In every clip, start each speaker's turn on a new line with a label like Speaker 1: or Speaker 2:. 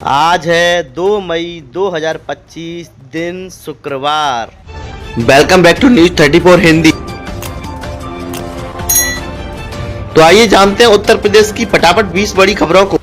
Speaker 1: आज है 2 मई 2025 दिन शुक्रवार। Welcome back to news 34 Hindi. तो आइए जानते हैं उत्तर प्रदेश की फटाफट 20 बड़ी खबरों को।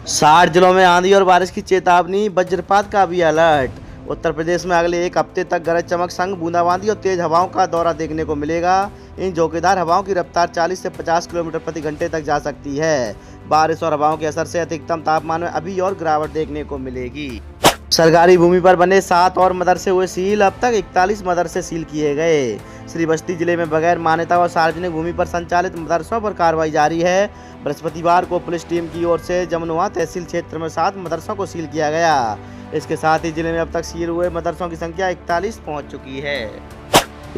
Speaker 1: 60 जिलों में आंधी और बारिश की चेतावनी, वज्रपात का भी अलर्ट। उत्तर प्रदेश में अगले एक हफ्ते तक गरज चमक संग बूंदाबांदी और तेज हवाओं का दौरा देखने को मिलेगा। इन झोंकेदार हवाओं की रफ्तार 40 से 50 किलोमीटर प्रति घंटे तक जा सकती है। बारिश और हवाओं के असर से अधिकतम तापमान में अभी और गिरावट देखने को मिलेगी। सरकारी भूमि पर बने 7 और मदरसे हुए सील। अब तक 41 मदरसे सील किए गए। श्रीबस्ती जिले में बगैर मान्यता और सार्वजनिक भूमि पर संचालित मदरसों पर कार्रवाई जारी है। बृहस्पतिवार को पुलिस टीम की ओर से जमनुआ तहसील क्षेत्र में 7 मदरसों को सील किया गया। इसके साथ ही जिले में अब तक सील हुए मदरसों की संख्या 41 पहुंच चुकी है।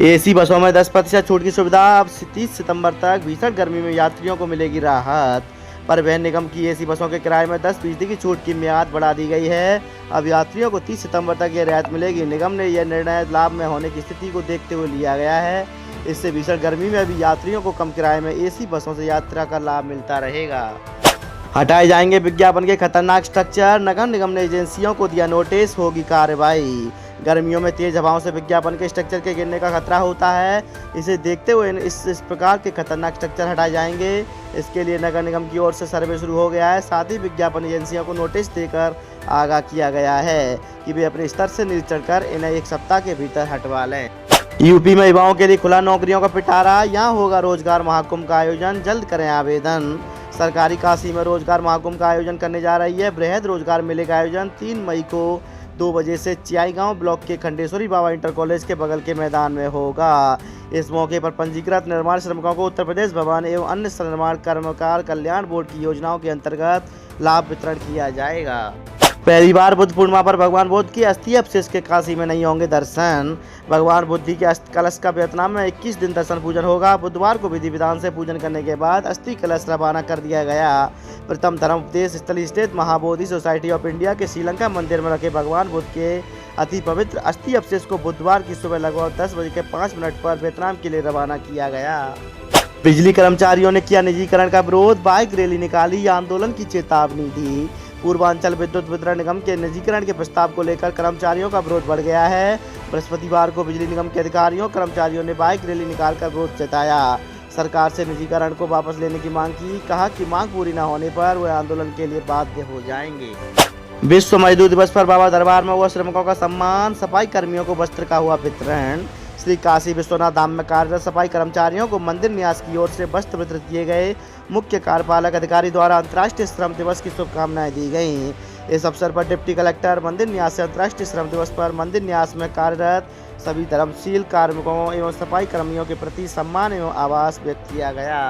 Speaker 1: एसी बसों में 10% छूट की सुविधा। अब 30 सितंबर तक भीषण गर्मी में यात्रियों को मिलेगी राहत। परिवहन निगम की एसी बसों के किराए में 10% की छूट की मियाद बढ़ा दी गई है। अब यात्रियों को 30 सितंबर तक यह रियायत मिलेगी। निगम ने यह निर्णय लाभ में होने की स्थिति को देखते हुए लिया गया है। इससे भीषण गर्मी में भी यात्रियों को कम किराए में एसी बसों से यात्रा का लाभ मिलता रहेगा। हटाए जाएंगे विज्ञापन के खतरनाक स्ट्रक्चर। नगर निगम ने एजेंसियों को दिया नोटिस, होगी कार्रवाई। गर्मियों में तेज हवाओं से विज्ञापन के स्ट्रक्चर के गिरने का खतरा होता है। इसे देखते हुए इस प्रकार के खतरनाक स्ट्रक्चर हटाए जाएंगे। इसके लिए नगर निगम की ओर से सर्वे शुरू हो गया है। साथ ही विज्ञापन एजेंसियों को नोटिस देकर आगाह किया गया है कि वे अपने स्तर से निरीक्षण कर इन्हें 1 सप्ताह के भीतर हटवा लें। यूपी में युवाओं के लिए खुला नौकरियों का पिटारा। यहाँ होगा रोजगार महाकुंभ का आयोजन, जल्द करें आवेदन। सरकारी काशी में रोजगार महाकुंभ का आयोजन करने जा रही है। बृहद रोजगार मेले का आयोजन 3 मई को 2 बजे से चियाईगांव ब्लॉक के खंडेश्वरी बाबा इंटर कॉलेज के बगल के मैदान में होगा। इस मौके पर पंजीकृत निर्माण श्रमिकों को उत्तर प्रदेश भवन एवं अन्य निर्माण कर्मकार कल्याण बोर्ड की योजनाओं के अंतर्गत लाभ वितरण किया जाएगा। पहली बार बुद्ध पूर्णिमा पर भगवान बुद्ध की अस्थि अवशेष के काशी में नहीं होंगे दर्शन। भगवान बुद्ध के अस्थि कलश का वियतनाम में 21 दिन दर्शन पूजन होगा। बुधवार को विधि विधान से पूजन करने के बाद अस्थि कलश रवाना कर दिया गया। प्रथम धर्म उपदेश स्थली स्थित महाबोधि सोसाइटी ऑफ इंडिया के श्रीलंका मंदिर में रखे भगवान बुद्ध के अति पवित्र अस्थि अवशेष को बुधवार की सुबह लगभग 10:05 पर वियतनाम के लिए रवाना किया गया। बिजली कर्मचारियों ने किया निजीकरण का विरोध, बाइक रैली निकाली, आंदोलन की चेतावनी दी। पूर्वांचल विद्युत वितरण निगम के निजीकरण के प्रस्ताव को लेकर कर्मचारियों का विरोध बढ़ गया है। बृहस्पतिवार को बिजली निगम के अधिकारियों कर्मचारियों ने बाइक रैली निकालकर विरोध जताया। सरकार से निजीकरण को वापस लेने की मांग की। कहा कि मांग पूरी न होने पर वे आंदोलन के लिए बाध्य हो जाएंगे। विश्व मजदूर दिवस पर बाबा दरबार में हुआ श्रमिकों का सम्मान, सफाई कर्मियों को वस्त्र का हुआ वितरण। श्री काशी विश्वनाथ धाम में कार्यरत सफाई कर्मचारियों को मंदिर न्यास की ओर से वस्त्र वितरित किए गए। मुख्य कार्यपालक अधिकारी द्वारा अंतर्राष्ट्रीय श्रम दिवस की शुभकामनाएं दी गईं। इस अवसर पर डिप्टी कलेक्टर मंदिर न्यास से अंतर्राष्ट्रीय श्रम दिवस पर मंदिर न्यास में कार्यरत सभी धर्मशील कार्मिकों एवं सफाई कर्मियों के प्रति सम्मान एवं आभार व्यक्त किया गया।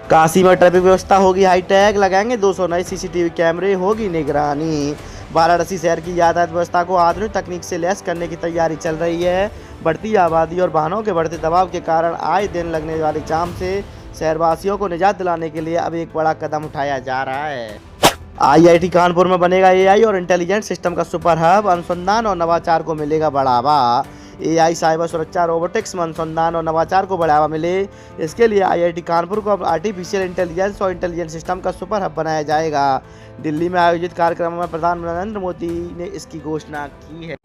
Speaker 1: काशी में ट्रैफिक व्यवस्था होगी हाईटेक, लगाएंगे 200 नए सीसीटीवी कैमरे, होगी निगरानी। वाराणसी शहर की यातायात व्यवस्था को आधुनिक तकनीक से लैस करने की तैयारी चल रही है। बढ़ती आबादी और वाहनों के बढ़ते दबाव के कारण आए दिन लगने वाले जाम से शहरवासियों को निजात दिलाने के लिए अब एक बड़ा कदम उठाया जा रहा है। आईआईटी कानपुर में बनेगा एआई और इंटेलिजेंट सिस्टम का सुपर हब। अनुसंधान और नवाचार को मिलेगा बढ़ावा। एआई, साइबर सुरक्षा, रोबोटिक्स में अनुसंधान और नवाचार को बढ़ावा मिले, इसके लिए आईआईटी कानपुर को अब आर्टिफिशियल इंटेलिजेंस और इंटेलिजेंस सिस्टम का सुपर हब बनाया जाएगा। दिल्ली में आयोजित कार्यक्रम में प्रधानमंत्री नरेंद्र मोदी ने इसकी घोषणा की है।